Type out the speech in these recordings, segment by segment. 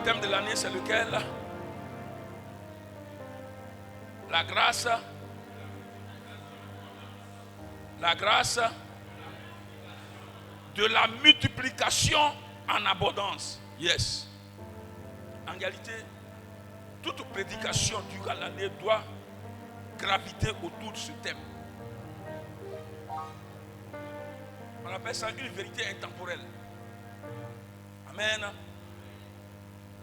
thème de l'année, c'est lequel? La grâce. La grâce de la multiplication en abondance. Yes. En réalité, toute prédication durant l'année doit graviter autour de ce thème. On appelle ça une vérité intemporelle. Amen.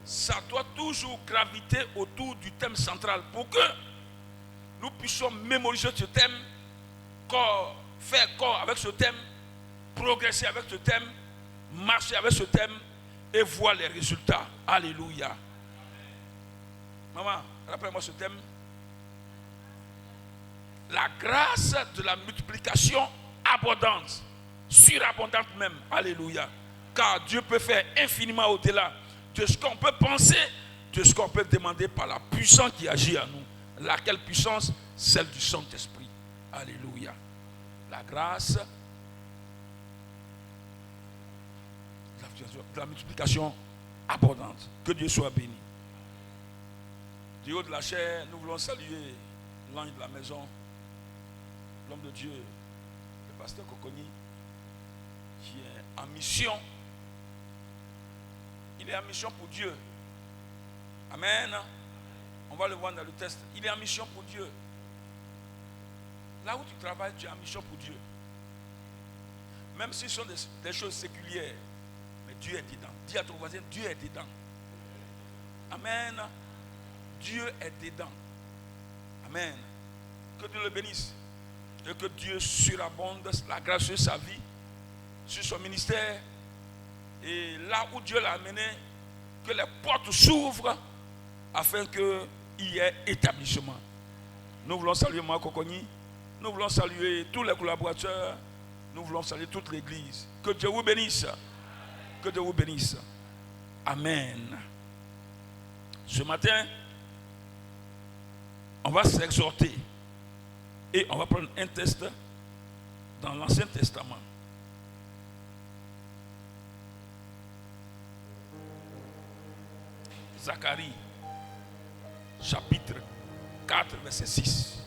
Ça doit toujours graviter autour du thème central pour que nous puissions mémoriser ce thème, faire corps avec ce thème, progresser avec ce thème, marcher avec ce thème et voir les résultats. Alléluia. Maman, rappelle-moi ce thème. La grâce de la multiplication abondante, surabondante même. Alléluia. Car Dieu peut faire infiniment au-delà de ce qu'on peut penser, de ce qu'on peut demander par la puissance qui agit en nous. Laquelle puissance? Celle du Saint-Esprit. Alléluia. La grâce de la multiplication abondante. Que Dieu soit béni. Du haut de la chair, nous voulons saluer l'ange de la maison, l'homme de Dieu, le pasteur Kokoni, qui est en mission. Il est en mission pour Dieu. Amen. On va le voir dans le texte. Il est en mission pour Dieu. Là où tu travailles, tu es en mission pour Dieu. Même si ce sont des choses séculières, mais Dieu est dedans. Dis à ton voisin, Dieu est dedans. Amen. Dieu est dedans. Amen. Que Dieu le bénisse. Et que Dieu surabonde la grâce sur sa vie, sur son ministère. Et là où Dieu l'a amené, que les portes s'ouvrent afin qu'il y ait établissement. Nous voulons saluer Marc Kokoni. Nous voulons saluer tous les collaborateurs. Nous voulons saluer toute l'église. Que Dieu vous bénisse. Que Dieu vous bénisse. Amen. Ce matin, on va s'exhorter et on va prendre un test dans l'Ancien Testament. Zacharie, chapitre 4, verset 6.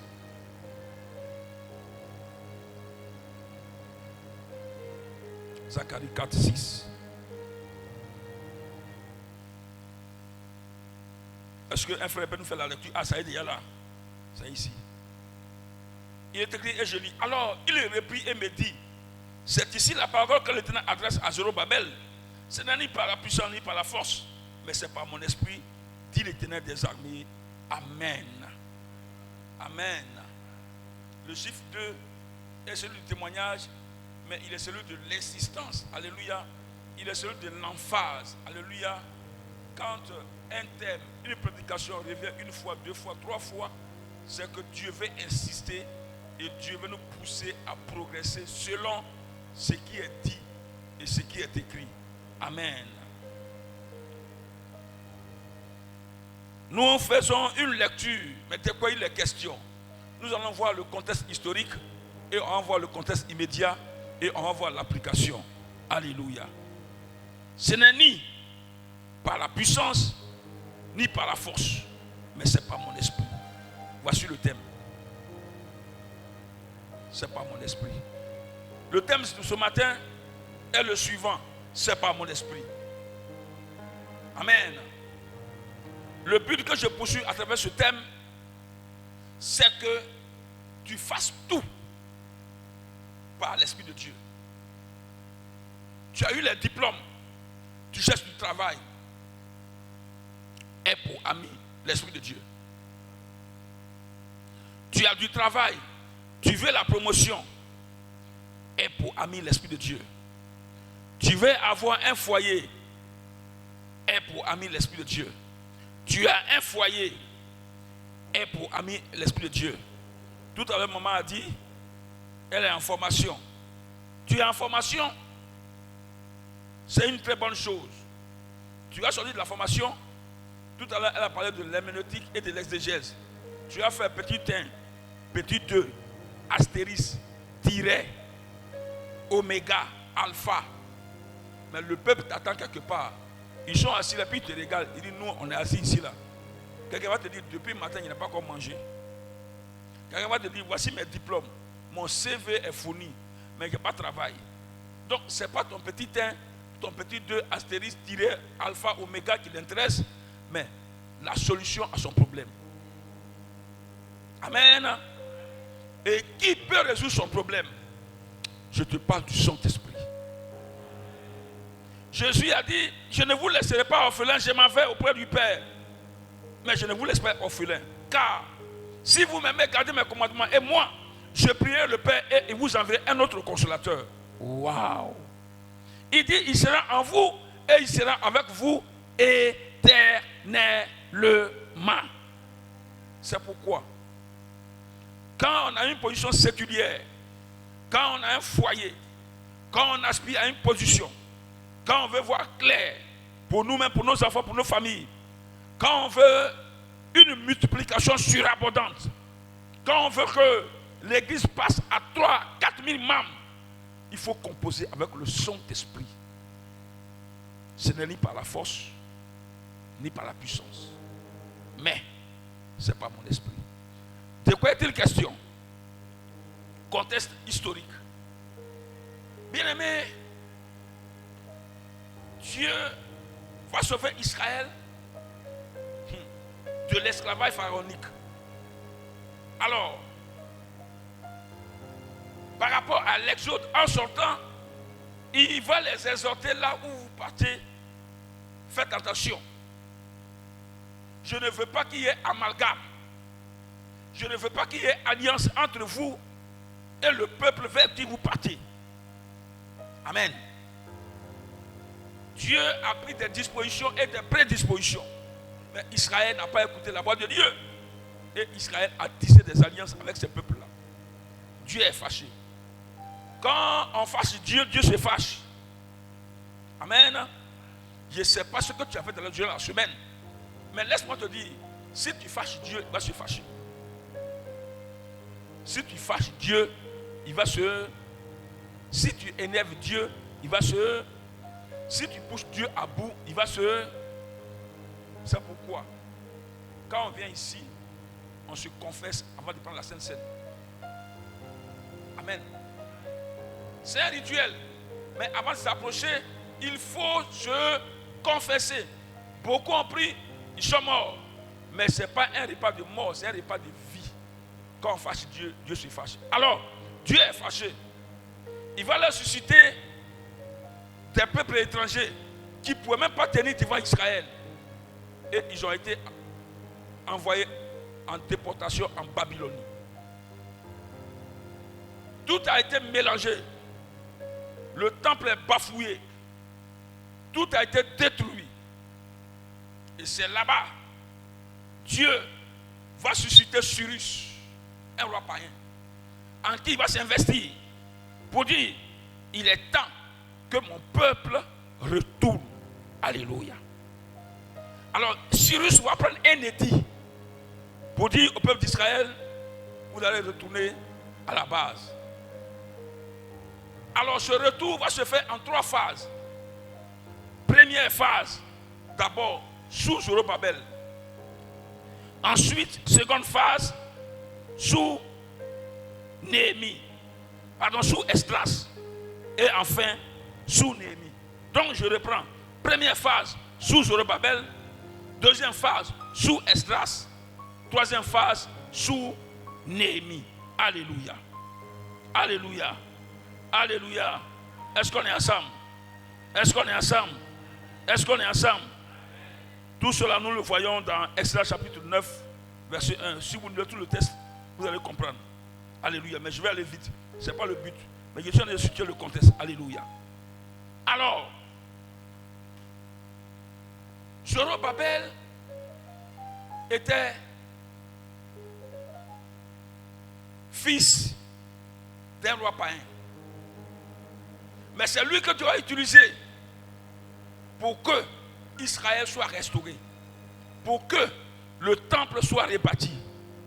Zacharie 4, 6. Est-ce qu'un frère peut nous faire la lecture? Ah, ça y est déjà là. C'est ici. Il est écrit et je lis. Alors, il reprit et me dit, c'est ici la parole que l'Éternel adresse à Zorobabel. Ce n'est ni par la puissance ni par la force, mais c'est par mon esprit, dit l'Éternel des armées. Amen. Amen. Le chiffre 2 est celui du témoignage, mais il est celui de l'insistance. Alléluia. Il est celui de l'emphase. Alléluia. Quand un thème, une prédication revient une fois, deux fois, trois fois, c'est que Dieu veut insister et Dieu veut nous pousser à progresser selon ce qui est dit et ce qui est écrit. Amen. Nous faisons une lecture, mais de quoi il est question? Nous allons voir le contexte historique et on va voir le contexte immédiat et on va voir l'application. Alléluia. Ce n'est ni par la puissance ni par la force, mais c'est par mon esprit. Voici le thème. C'est par mon esprit. Le thème de ce matin est le suivant. C'est par mon esprit. Amen. Le but que je poursuis à travers ce thème, c'est que tu fasses tout par l'Esprit de Dieu. Tu as eu les diplômes, tu cherches du travail. Et pour ami l'Esprit de Dieu. Tu as du travail, tu veux la promotion. Et pour ami l'Esprit de Dieu. Tu veux avoir un foyer. Et pour ami l'Esprit de Dieu. Tu as un foyer. Et pour ami l'Esprit de Dieu. Tout à l'heure, maman a dit, elle est en formation. Tu es en formation. C'est une très bonne chose. Tu as sorti de la formation. Tout à l'heure, elle a parlé de l'herméneutique et de l'exégèse. Tu as fait petit 1, petit 2, astérisque, tiret, oméga, alpha. Mais le peuple t'attend quelque part. Ils sont assis là, puis ils te regardent. Ils disent, nous, on est assis ici là. Quelqu'un va te dire, depuis le matin, il n'a pas encore mangé. Quelqu'un va te dire, voici mes diplômes. Mon CV est fourni, mais il n'y a pas de travail. Donc, ce n'est pas ton petit 1, ton petit 2, astérisque, tiré, alpha, oméga qui l'intéresse, mais la solution à son problème. Amen. Et qui peut résoudre son problème? Je te parle du Saint-Esprit. Jésus a dit, je ne vous laisserai pas orphelin, je m'en vais auprès du Père. Mais je ne vous laisse pas orphelin. Car si vous m'aimez, gardez mes commandements. Et moi, je prierai le Père et il vous enverra un autre consolateur. Waouh! Il dit, il sera en vous et il sera avec vous éternellement. C'est pourquoi, quand on a une position séculière, quand on a un foyer, quand on aspire à une position, quand on veut voir clair pour nous-mêmes, pour nos enfants, pour nos familles, quand on veut une multiplication surabondante, quand on veut que l'église passe à 3-4 000 membres, il faut composer avec le Saint-Esprit. Ce n'est ni par la force, ni par la puissance. Mais, ce n'est pas mon esprit. De quoi est-il question? Contexte historique. Bien-aimé, Dieu va sauver Israël de l'esclavage pharaonique. Alors, par rapport à l'Exode, en sortant, il va les exhorter là où vous partez. Faites attention. Je ne veux pas qu'il y ait amalgame. Je ne veux pas qu'il y ait alliance entre vous et le peuple vers qui vous partez. Amen. Dieu a pris des dispositions et des prédispositions. Mais Israël n'a pas écouté la voix de Dieu. Et Israël a tissé des alliances avec ces peuples-là. Dieu est fâché. Quand on fâche Dieu, Dieu se fâche. Amen. Je ne sais pas ce que tu as fait dans la semaine. Mais laisse-moi te dire, si tu fâches Dieu, il va se fâcher. Si tu fâches Dieu, il va se... Si tu énerves Dieu, il va se... Si tu pousses Dieu à bout, il va se... C'est pourquoi, quand on vient ici, on se confesse avant de prendre la Sainte Seine. Amen. C'est un rituel. Mais avant de s'approcher, il faut se confesser. Beaucoup ont pris, ils sont morts. Mais ce n'est pas un repas de mort, c'est un repas de vie. Quand on fâche Dieu, Dieu se fâche. Alors, Dieu est fâché. Il va leur susciter des peuples étrangers qui ne pouvaient même pas tenir devant Israël. Et ils ont été envoyés en déportation en Babylonie. Tout a été mélangé. Le temple est bafoué. Tout a été détruit. Et c'est là-bas, Dieu va susciter Cyrus, un roi païen, en qui il va s'investir pour dire, il est temps que mon peuple retourne. Alléluia. Alors, Cyrus va prendre un édit pour dire au peuple d'Israël, vous allez retourner à la base. Alors, ce retour va se faire en 3 phases. Première phase, d'abord sous Zorobabel. Ensuite, seconde phase, sous Néhémie. Pardon, sous Esdras. Et enfin, sous Néhémie. Donc, je reprends. Première phase, sous Zorobabel. Deuxième phase, sous Esdras. Troisième phase, sous Néhémie. Alléluia. Alléluia. Alléluia. Est-ce qu'on est ensemble? Est-ce qu'on est ensemble? Est-ce qu'on est ensemble? Tout cela, nous le voyons dans Exode chapitre 9, verset 1. Si vous lisez tout le texte, vous allez comprendre. Alléluia. Mais je vais aller vite. Ce n'est pas le but. Mais je suis en train de situer le contexte. Alléluia. Alors, Zorobabel était fils d'un roi païen. Mais c'est lui que tu as utilisé pour que Israël soit restauré. Pour que le temple soit rebâti.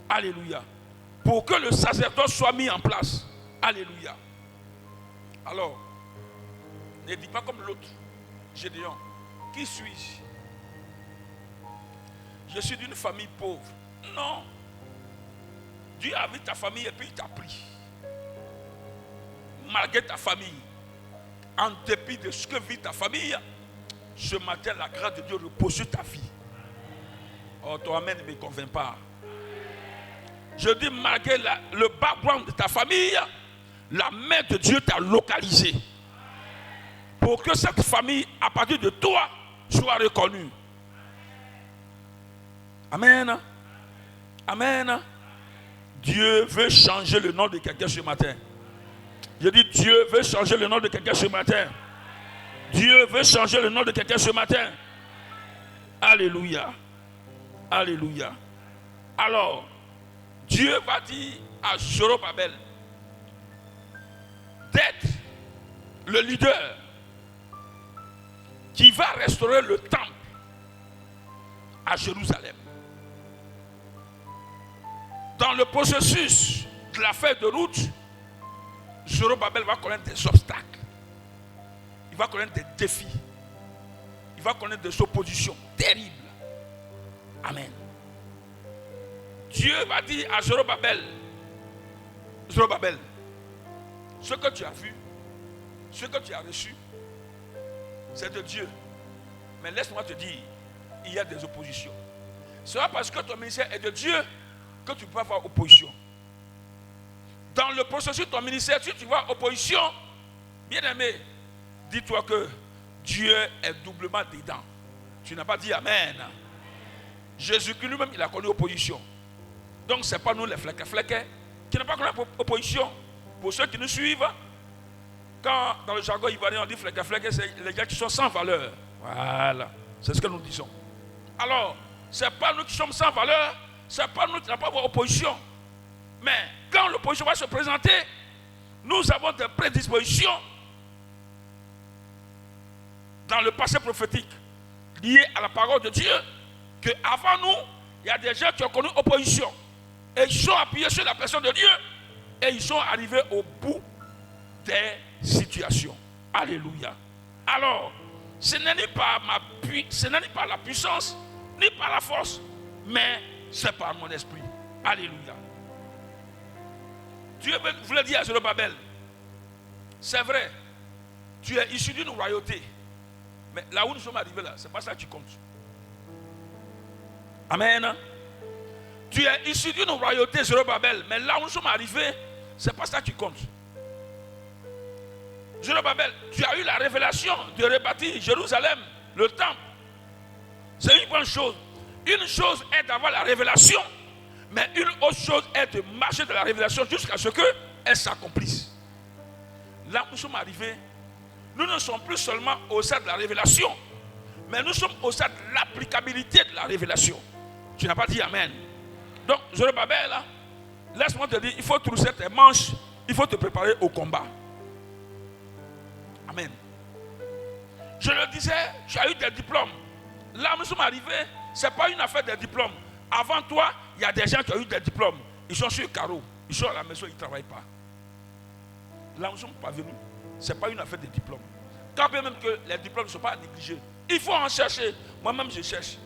Alléluia. Pour que le sacerdoce soit mis en place. Alléluia. Alors, ne dis pas comme l'autre, Gédéon. Qui suis-je? Je suis d'une famille pauvre. Non. Dieu a vu ta famille et puis il t'a pris. Malgré ta famille, en dépit de ce que vit ta famille, ce matin, la grâce de Dieu repose sur ta vie. Oh, ton amen ne me convainc pas. Je dis, malgré le background de ta famille, la main de Dieu t'a localisé. Pour que cette famille, à partir de toi, soit reconnue. Amen. Amen. Dieu veut changer le nom de quelqu'un ce matin. Je dis, Dieu veut changer le nom de quelqu'un ce matin. Dieu veut changer le nom de quelqu'un ce matin. Alléluia. Alléluia. Alors, Dieu va dire à Zorobabel d'être le leader qui va restaurer le temple à Jérusalem. Dans le processus de la feuille de route, Zorobabel va connaître des obstacles. Il va connaître des défis. Il va connaître des oppositions terribles. Amen. Dieu va dire à Zorobabel, Zorobabel, ce que tu as vu, ce que tu as reçu, c'est de Dieu. Mais laisse-moi te dire, il y a des oppositions. Ce n'est pas parce que ton ministère est de Dieu que tu peux avoir opposition. Dans le processus de ton ministère, si tu vois opposition, bien aimé, dis-toi que Dieu est doublement dedans. Tu n'as pas dit Amen. Jésus-Christ lui-même, il a connu opposition. Donc, ce n'est pas nous les flecs qui n'ont pas connu opposition. Pour ceux qui nous suivent, quand dans le jargon ivoirien on dit flecs, c'est les gens qui sont sans valeur. Voilà, c'est ce que nous disons. Alors, ce n'est pas nous qui sommes sans valeur, ce n'est pas nous qui n'avons pas opposition. Mais quand l'opposition va se présenter, nous avons des prédispositions dans le passé prophétique liées à la parole de Dieu, qu'avant nous, il y a des gens qui ont connu opposition. Et ils sont appuyés sur la personne de Dieu et ils sont arrivés au bout des situations. Alléluia. Alors, ce n'est ni par la puissance, ni par la force, mais c'est par mon esprit. Alléluia. Dieu voulait dire à Zorobabel, c'est vrai, tu es issu d'une royauté, mais là où nous sommes arrivés là, c'est pas ça qui compte. Amen. Tu es issu d'une royauté, Zorobabel, mais là où nous sommes arrivés, c'est pas ça qui compte. Zorobabel, tu as eu la révélation de rebâtir Jérusalem, le temple. C'est une bonne chose. Une chose est d'avoir la révélation, mais une autre chose est de marcher de la révélation jusqu'à ce qu'elle s'accomplisse. Là où nous sommes arrivés, nous ne sommes plus seulement au sein de la révélation, mais nous sommes au sein de l'applicabilité de la révélation. Tu n'as pas dit Amen. Donc, Zorobabel, laisse-moi te dire, il faut trousser tes manches, il faut te préparer au combat. Amen. Je le disais, tu as eu des diplômes. Là où nous sommes arrivés, ce n'est pas une affaire de diplômes. Avant toi, il y a des gens qui ont eu des diplômes. Ils sont sur le carreau, ils sont à la maison, ils ne travaillent pas. Là où nous ne sommes pas venus, ce n'est pas une affaire de diplômes. Quand bien même que les diplômes ne sont pas négligés, il faut en chercher. Moi-même, je cherche.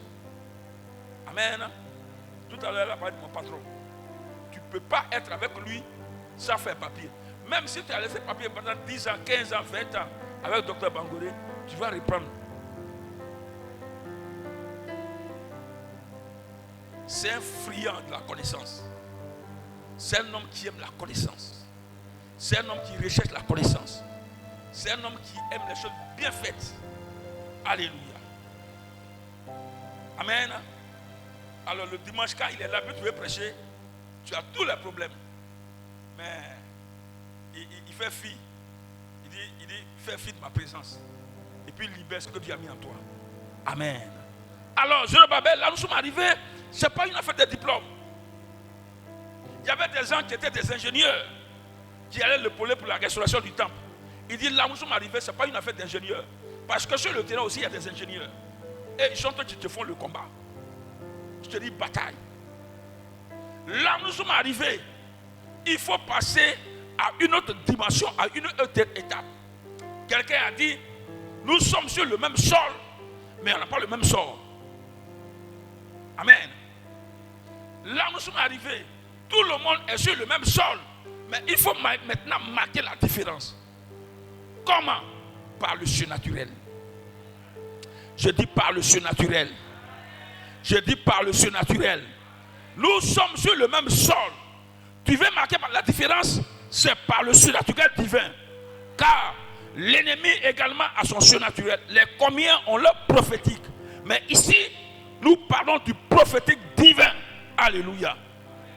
Amen. Tout à l'heure, elle a parlé de mon patron. Tu ne peux pas être avec lui sans faire papier. Même si tu as laissé papier pendant 10 ans, 15 ans, 20 ans avec le Dr Bangoré, tu vas reprendre. C'est un friand de la connaissance. C'est un homme qui aime la connaissance. C'est un homme qui recherche la connaissance. C'est un homme qui aime les choses bien faites. Alléluia. Amen. Alors le dimanche, quand il est là, tu veux prêcher, tu as tous les problèmes. Mais il fait fi. Il dit, fais fi de ma présence. Et puis il libère ce que Dieu a mis en toi. Amen. Alors, Zorobabel, là nous sommes arrivés, ce n'est pas une affaire de diplôme. Il y avait des gens qui étaient des ingénieurs qui allaient l'épauler pour la restauration du temple. Il dit, là où nous sommes arrivés, ce n'est pas une affaire d'ingénieurs. Parce que sur le terrain aussi, il y a des ingénieurs. Et ils sont eux qui te font le combat. Je te dis bataille. Là où nous sommes arrivés, il faut passer à une autre dimension, à une autre étape. Quelqu'un a dit, nous sommes sur le même sol, mais on n'a pas le même sort. Amen. Là, nous sommes arrivés. Tout le monde est sur le même sol. Mais il faut maintenant marquer la différence. Comment? Par le surnaturel. Je dis par le surnaturel. Je dis par le surnaturel. Nous sommes sur le même sol. Tu veux marquer par la différence? C'est par le surnaturel divin. Car l'ennemi également a son surnaturel. Les combien ont leur prophétique. Mais ici, nous parlons du prophétique divin. Alléluia.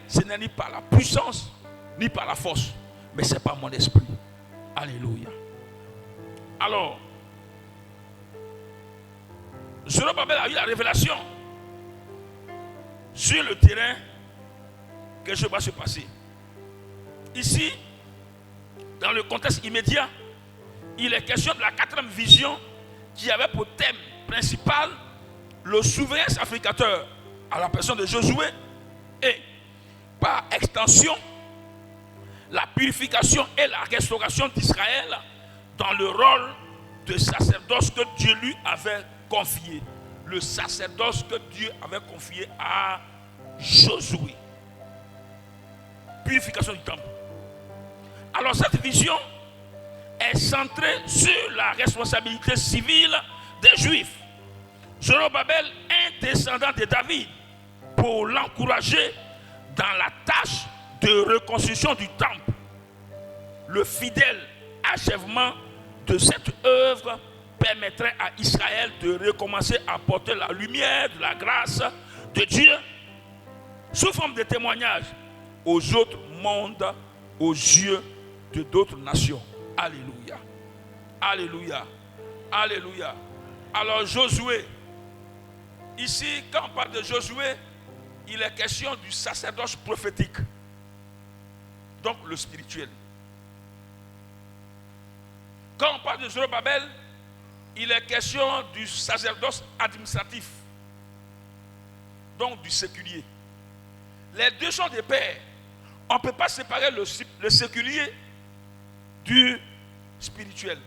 Ce n'est ni par la puissance, ni par la force. Mais c'est par mon esprit. Alléluia. Alors, Zorobabel a eu la révélation sur le terrain que je vois se passer. Ici, dans le contexte immédiat, il est question de la 4e vision qui avait pour thème principal le souverain sacrificateur à la personne de Josué et par extension la purification et la restauration d'Israël dans le rôle de sacerdoce que Dieu lui avait confié. Le sacerdoce que Dieu avait confié à Josué. Purification du temple. Alors cette vision est centrée sur la responsabilité civile des Juifs. Zorobabel, un descendant de David, pour l'encourager dans la tâche de reconstruction du temple. Le fidèle achèvement de cette œuvre permettrait à Israël de recommencer à porter la lumière de la grâce de Dieu sous forme de témoignage aux autres mondes, aux yeux de d'autres nations. Alléluia. Alléluia. Alléluia. Alors Josué, ici quand on parle de Josué, il est question du sacerdoce prophétique. Donc le spirituel. Quand on parle de Zorobabel, il est question du sacerdoce administratif. Donc du séculier. Les deux sont des paires. On ne peut pas séparer le séculier du spirituel.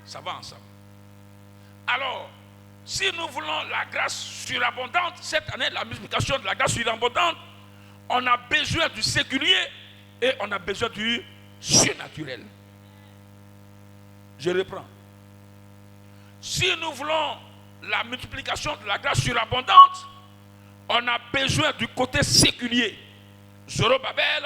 Ça va ensemble. Alors, si nous voulons la grâce surabondante, cette année, la multiplication de la grâce surabondante, on a besoin du séculier et on a besoin du surnaturel. Je reprends. Si nous voulons la multiplication de la grâce surabondante, on a besoin du côté séculier, Zorobabel,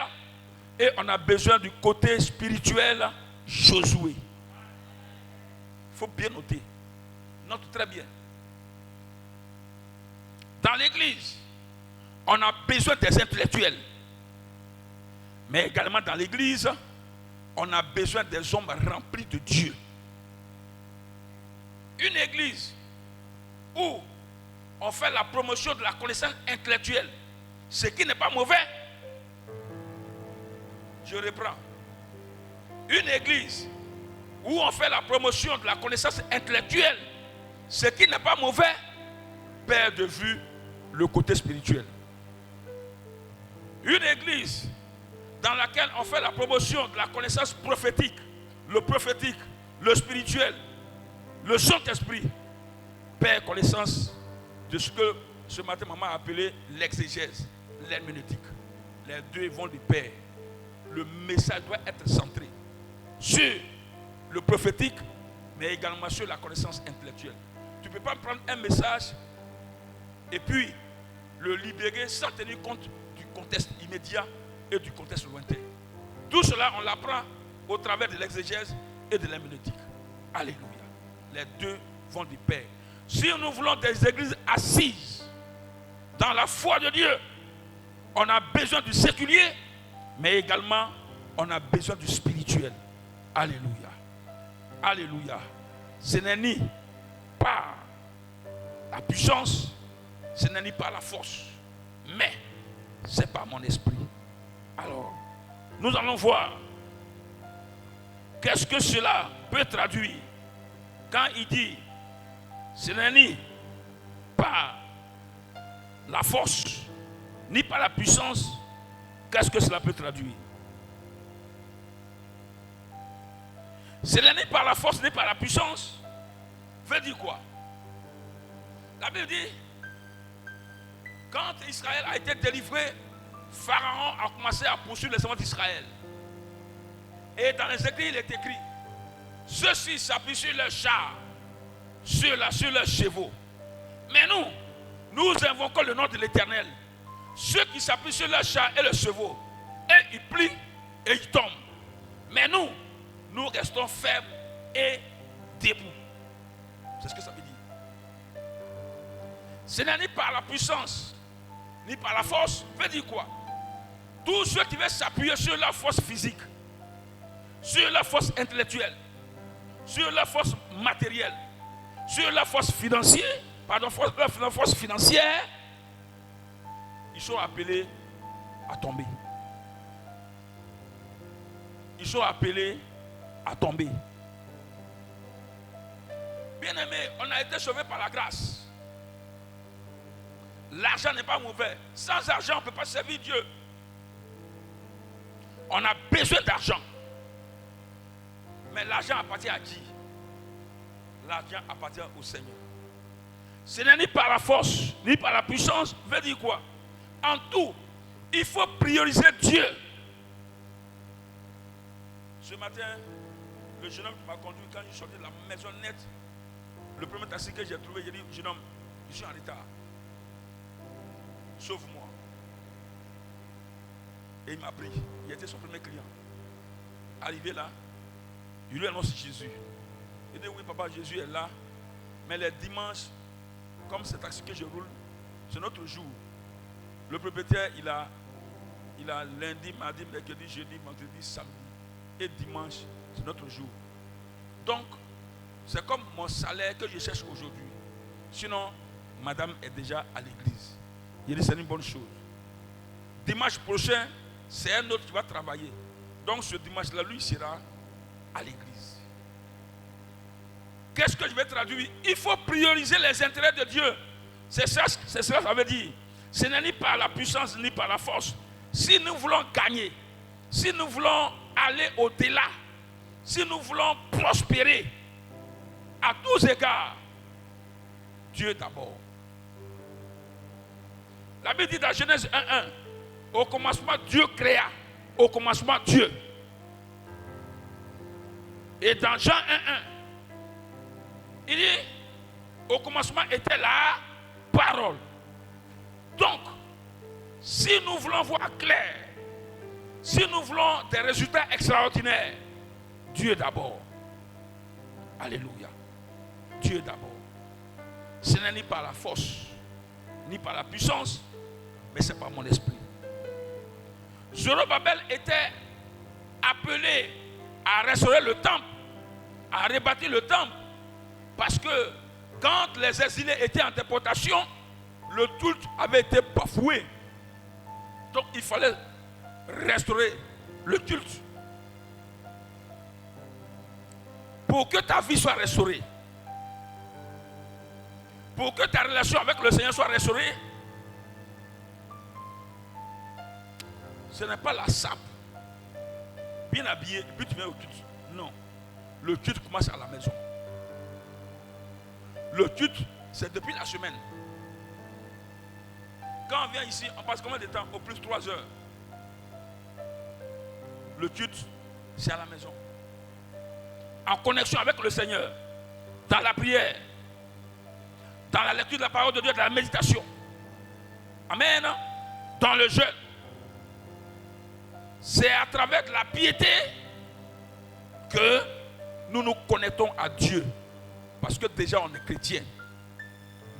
et on a besoin du côté spirituel, Josué. Il faut bien noter. Note très bien. Dans l'église, on a besoin des intellectuels. Mais également dans l'église, on a besoin des hommes remplis de Dieu. Une église où on fait la promotion de la connaissance intellectuelle, ce qui n'est pas mauvais. Je reprends. Une église où on fait la promotion de la connaissance intellectuelle, ce qui n'est pas mauvais, perd de vue le côté spirituel. Une église dans laquelle on fait la promotion de la connaissance prophétique, le spirituel, le Saint-Esprit, perd connaissance de ce que ce matin maman a appelé l'exégèse, l'herméneutique. Les deux vont du pair. Le message doit être centré sur le prophétique, mais également sur la connaissance intellectuelle. Tu ne peux pas prendre un message et puis le libérer sans tenir compte du contexte immédiat et du contexte lointain. Tout cela, on l'apprend au travers de l'exégèse et de l'herméneutique. Alléluia. Les deux vont du pair. Si nous voulons des églises assises dans la foi de Dieu, on a besoin du séculier, mais également on a besoin du spirituel. Alléluia. Alléluia. Ce n'est ni par la puissance, ce n'est ni par la force, mais c'est par mon esprit. Alors, nous allons voir qu'est-ce que cela peut traduire quand il dit ce n'est ni par la force, ni par la puissance. Qu'est-ce que cela peut traduire? Ce n'est ni par la force, ni par la puissance. Veut dire quoi? La Bible dit, quand Israël a été délivré, Pharaon a commencé à poursuivre les enfants d'Israël. Et dans les écrits, il est écrit, ceux-ci s'appuient sur leurs chars, sur leurs chevaux. Mais nous invoquons le nom de l'Éternel. Ceux qui s'appuient sur leurs chars et leurs chevaux, et ils plient et ils tombent. Mais nous restons faibles et debout. C'est ce que ça veut dire. Ce n'est ni par la puissance, ni par la force. Veut dire quoi? Tous ceux qui veulent s'appuyer sur la force physique, sur la force intellectuelle, sur la force matérielle, sur la force financière, la force financière, ils sont appelés à tomber. Ils sont appelés à tomber. Bien-aimés, on a été sauvés par la grâce. L'argent n'est pas mauvais. Sans argent, on ne peut pas servir Dieu. On a besoin d'argent. Mais l'argent appartient à qui? L'argent appartient au Seigneur. Ce n'est ni par la force, ni par la puissance. Veut dire quoi? En tout, il faut prioriser Dieu. Ce matin, le jeune homme qui m'a conduit, quand je suis sorti de la maisonnette, le premier taxi que j'ai trouvé, j'ai dit, jeune homme, je suis en retard. Sauve-moi. Et il m'a pris. Il était son premier client. Arrivé là, il lui annonce Jésus. Il dit, oui papa, Jésus est là. Mais les dimanches, comme c'est taxi que je roule, c'est notre jour. Le propriétaire, il a lundi, mardi, mercredi, jeudi, vendredi, samedi. Et dimanche, c'est notre jour. Donc, c'est comme mon salaire que je cherche aujourd'hui. Sinon, madame est déjà à l'église. Il dit, c'est une bonne chose. Dimanche prochain, c'est un autre qui va travailler. Donc, ce dimanche-là, lui, il sera à l'église. Qu'est-ce que je vais traduire? Il faut prioriser les intérêts de Dieu. C'est ça que ça veut dire. Ce n'est ni par la puissance, ni par la force. Si nous voulons gagner, si nous voulons aller au-delà, si nous voulons prospérer, à tous égards, Dieu d'abord. La Bible dit dans Genèse 1:1, au commencement Dieu créa, au commencement Dieu. Et dans Jean 1:1, il dit, au commencement était la parole. Donc, si nous voulons voir clair, si nous voulons des résultats extraordinaires, Dieu d'abord. Alléluia. Dieu d'abord. Ce n'est ni par la force, ni par la puissance, mais c'est par mon esprit. Zorobabel était appelé à restaurer le temple, à rebâtir le temple, parce que quand les exilés étaient en déportation, le culte avait été bafoué. Donc il fallait restaurer le culte. Pour que ta vie soit restaurée, pour que ta relation avec le Seigneur soit restaurée, ce n'est pas la sape, bien habillé, et puis tu viens au culte. Non. Le culte commence à la maison. Le culte, c'est depuis la semaine. Quand on vient ici, on passe combien de temps? Au plus 3 heures. Le culte, c'est à la maison. En connexion avec le Seigneur, dans la prière, dans la lecture de la parole de Dieu, dans la méditation. Amen. Dans le jeûne. C'est à travers de la piété que nous nous connectons à Dieu. Parce que déjà on est chrétien.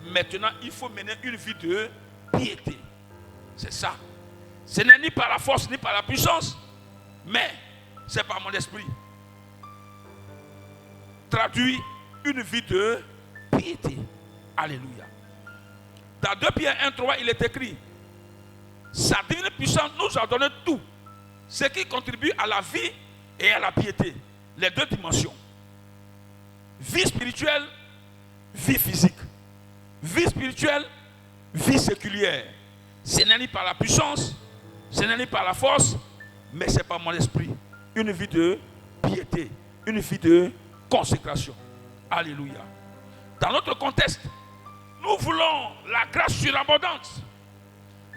Maintenant, il faut mener une vie de piété. C'est ça. Ce n'est ni par la force, ni par la puissance, mais c'est par mon esprit. Traduit une vie de piété. Alléluia. Dans 2 Pierre 1:3, il est écrit, sa divine puissance nous a donné tout, ce qui contribue à la vie et à la piété. Les 2 dimensions. Vie spirituelle, vie physique. Vie spirituelle, vie séculière. Ce n'est ni par la puissance, ce n'est ni par la force, mais c'est par mon esprit. Une vie de piété, une vie de consécration. Alléluia. Dans notre contexte, Nous voulons la grâce surabondante.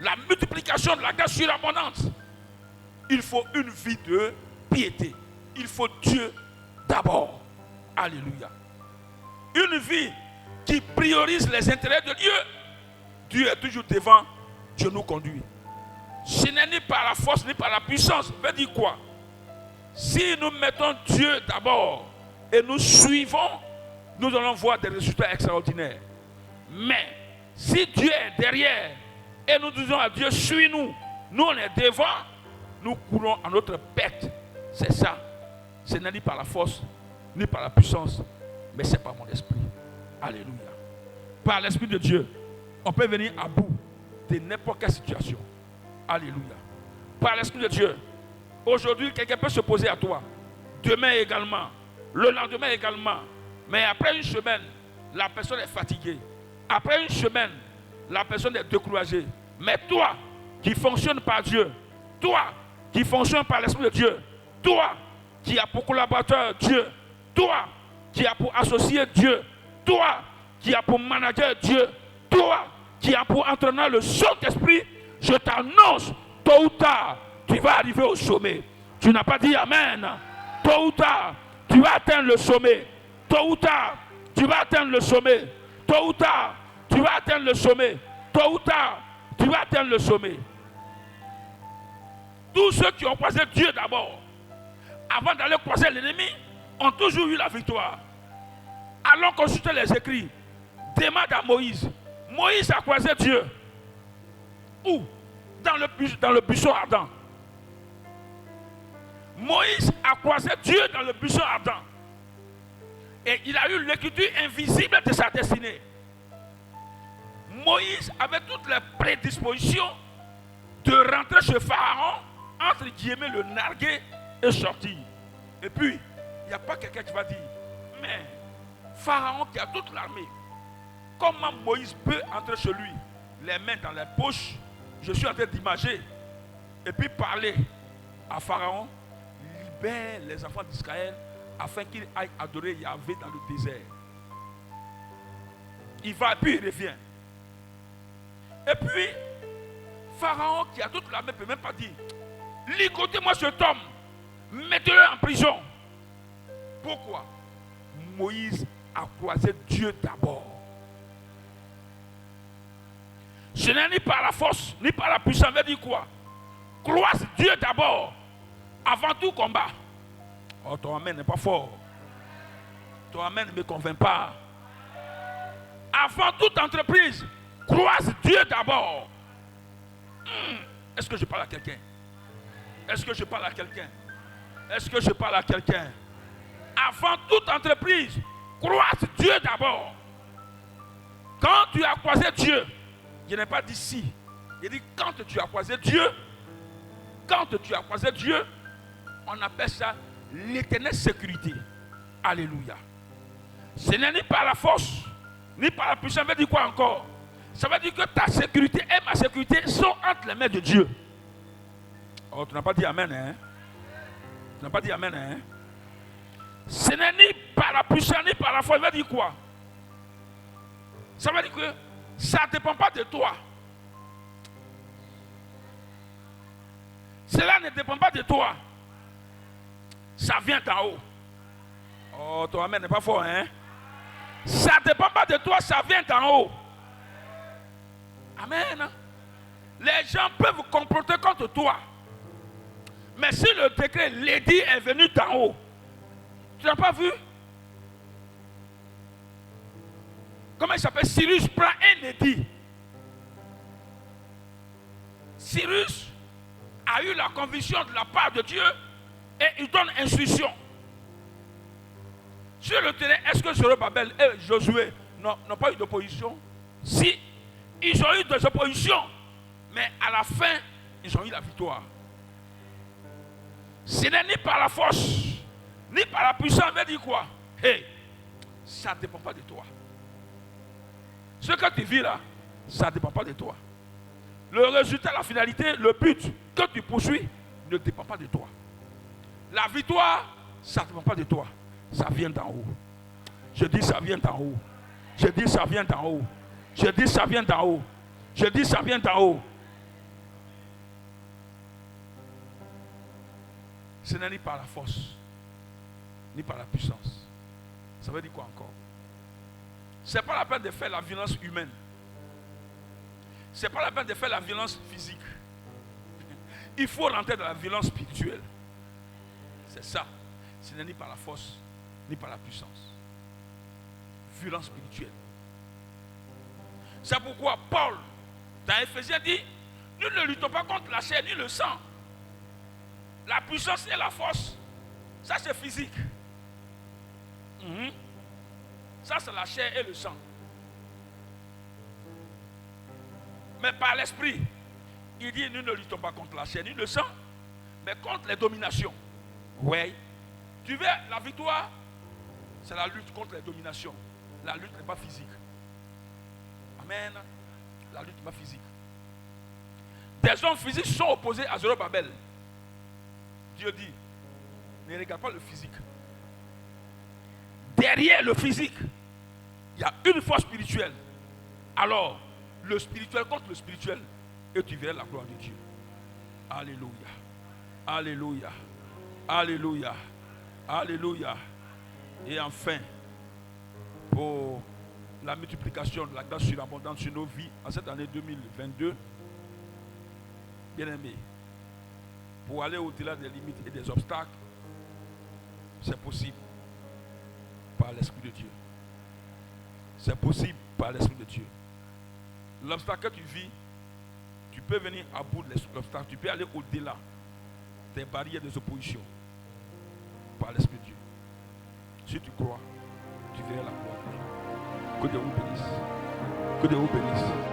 La multiplication de la grâce surabondante. Il faut une vie de piété. Il faut Dieu d'abord. Alléluia. Une vie qui priorise les intérêts de Dieu. Dieu est toujours devant. Dieu nous conduit. Ce n'est ni par la force ni par la puissance. Veut dire quoi? Si nous mettons Dieu d'abord et nous suivons, nous allons voir des résultats extraordinaires. Mais si Dieu est derrière et nous disons à Dieu, suis-nous, nous on est devant, nous courons à notre perte. C'est ça. Ce n'est ni par la force, ni par la puissance, mais c'est par mon esprit. Alléluia. Par l'esprit de Dieu, on peut venir à bout de n'importe quelle situation. Alléluia. Par l'esprit de Dieu, aujourd'hui, quelqu'un peut se poser à toi. Demain également. Le lendemain également. Mais après une semaine, la personne est fatiguée. Après une semaine, la personne est découragée. Mais toi, qui fonctionne par Dieu, toi, qui fonctionne par l'esprit de Dieu, toi, qui as pour collaborateur Dieu, toi, qui as pour associé Dieu, toi, qui as pour manager Dieu, toi, qui as pour entraîneur le Saint-Esprit, je t'annonce, tôt ou tard, tu vas arriver au sommet. Tu n'as pas dit Amen. Tôt ou tard, tu vas atteindre le sommet. Tôt ou tard, tu vas atteindre le sommet. Tôt ou tard, tu vas atteindre le sommet. Tôt ou tard, tu vas atteindre le sommet. Tous ceux qui ont croisé Dieu d'abord, avant d'aller croiser l'ennemi, ont toujours eu la victoire. Allons consulter les écrits. Demande à Moïse. Moïse a croisé Dieu. Où? Dans le buisson ardent. Moïse a croisé Dieu dans le buisson ardent. Et il a eu l'écriture invisible de sa destinée. Moïse avait toutes les prédispositions de rentrer chez Pharaon, entre guillemets, le narguer et sortir. Et puis, il n'y a pas quelqu'un qui va dire, mais Pharaon qui a toute l'armée, comment Moïse peut entrer chez lui, les mains dans les poches? Je suis en train d'imager et puis parler à Pharaon, libère les enfants d'Israël afin qu'ils aillent adorer Yahvé dans le désert. Il va et puis il revient. Et puis, Pharaon qui a toute l'armée ne peut même pas dire, ligotez-moi cet homme, mettez-le en prison. Pourquoi? Moïse a croisé Dieu d'abord. Ce n'est ni par la force, ni par la puissance. Veut dire quoi? Croise Dieu d'abord, avant tout combat. Oh, ton amen n'est pas fort. Ton amen ne me convainc pas. Avant toute entreprise, croise Dieu d'abord. Est-ce que je parle à quelqu'un? Est-ce que je parle à quelqu'un? Est-ce que je parle à quelqu'un? Avant toute entreprise, croise Dieu d'abord. Quand tu as croisé Dieu, je n'ai pas dit si. Il dit quand tu as croisé Dieu, quand tu as croisé Dieu, on appelle ça l'éternelle sécurité. Alléluia. Ce n'est ni par la force, ni par la puissance. Ça veut dire quoi encore? Ça veut dire que ta sécurité et ma sécurité sont entre les mains de Dieu. Oh, tu n'as pas dit Amen, hein? Tu n'as pas dit Amen, hein? Ce n'est ni par la puissance, ni par la force. Ça veut dire quoi? Ça veut dire que ça ne dépend pas de toi. Cela ne dépend pas de toi. Ça vient d'en haut. Oh, ton amen n'est pas fort, hein? Ça ne dépend pas de toi, ça vient d'en haut. Amen. Les gens peuvent comploter contre toi. Mais si le décret l'édit est venu d'en haut, tu n'as pas vu? Comment il s'appelle? Cyrus prend un édit. Cyrus a eu la conviction de la part de Dieu et il donne instruction. Sur le terrain, est-ce que Zorobabel et Josué n'ont pas eu d'opposition? Si, ils ont eu des oppositions, mais à la fin, ils ont eu la victoire. Ce n'est ni par la force, ni par la puissance. On veut dire quoi? Hey, ça ne dépend pas de toi. Ce que tu vis là, ça ne dépend pas de toi. Le résultat, la finalité, le but que tu poursuis ne dépend pas de toi. La victoire, ça ne dépend pas de toi. Ça vient d'en haut. Je dis ça vient d'en haut. Je dis ça vient d'en haut. Je dis ça vient d'en haut. Je dis ça vient d'en haut. Ce n'est ni par la force, ni par la puissance. Ça veut dire quoi encore? Ce n'est pas la peine de faire la violence humaine. Ce n'est pas la peine de faire la violence physique. Il faut rentrer dans la violence spirituelle. C'est ça. Ce n'est ni par la force, ni par la puissance. Violence spirituelle. C'est pourquoi Paul, dans Éphésiens, dit, nous ne luttons pas contre la chair ni le sang. La puissance et la force, ça c'est physique. Ça c'est la chair et le sang. Mais par l'esprit, il dit, nous ne luttons pas contre la chair ni le sang, mais contre les dominations. Oui. Tu veux la victoire? C'est la lutte contre les dominations. La lutte n'est pas physique. Amen. La lutte n'est pas physique. Des hommes physiques sont opposés à Zorobabel. Dieu dit, ne regarde pas le physique. Derrière le physique, il y a une force spirituelle. Alors, le spirituel contre le spirituel, et tu verras la gloire de Dieu. Alléluia. Alléluia. Alléluia. Alléluia. Et enfin, pour la multiplication de la grâce surabondante sur nos vies en cette année 2022, bien-aimés, pour aller au-delà des limites et des obstacles, c'est possible par l'Esprit de Dieu. C'est possible par l'Esprit de Dieu. L'obstacle que tu vis, tu peux venir à bout de l'obstacle, tu peux aller au-delà des barrières des oppositions par l'Esprit de Dieu. Si tu crois, tu verras la gloire de Dieu. Que Dieu vous bénisse. Que Dieu vous bénisse.